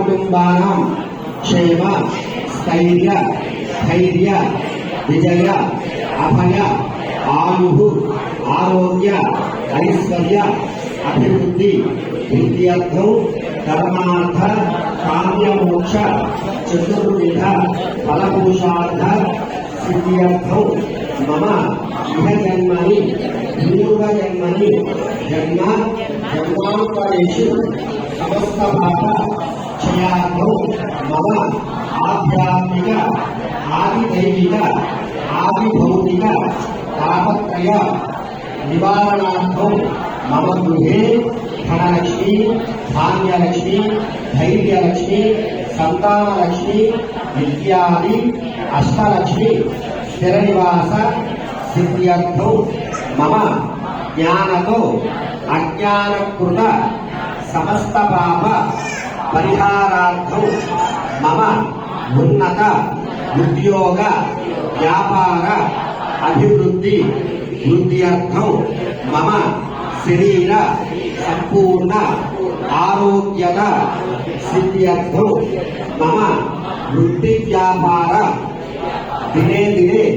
కుటుంబానాం క్షేమ స్థైర్య ధైర్య విజయ అభయ ఆయు ఆరోగ్య ఐశ్వర్య అభివృద్ధి వృద్ధ్యర్థం ధర్మార్థ కామ్యమోక్ష చతుర్విధ ఫలభూషార్థ సిద్ధ్యర్థం మమ ఇహ జన్మని పూర్వజన్మని జన్మ జన్మాంతరేషు సమస్త పాప క్షయార్థం మమ ఆధ్యాత్మిక ఆదిదైవిక ఆదిభౌతిక తాపత్రయ నివారణార్థం మమ గృహే ధనలక్ష్మి ధాన్యలక్ష్మి ధైర్యలక్ష్మి సంతానలక్ష్మి విద్యాది అష్టలక్ష్మి స్థిర నివాస సిద్ధ్యర్థం మమ జ్ఞానతో అజ్ఞానకృత సమస్త పాప పరిహారార్థం మమ ఉన్నత ఉద్యోగ వ్యాపార అభివృద్ధి వృద్ధ్యర్థం మమ శరీర సంపూర్ణ ఆరోగ్యత సిద్ధ్యర్థం మమ వృత్తి వ్యాపార దినే దినే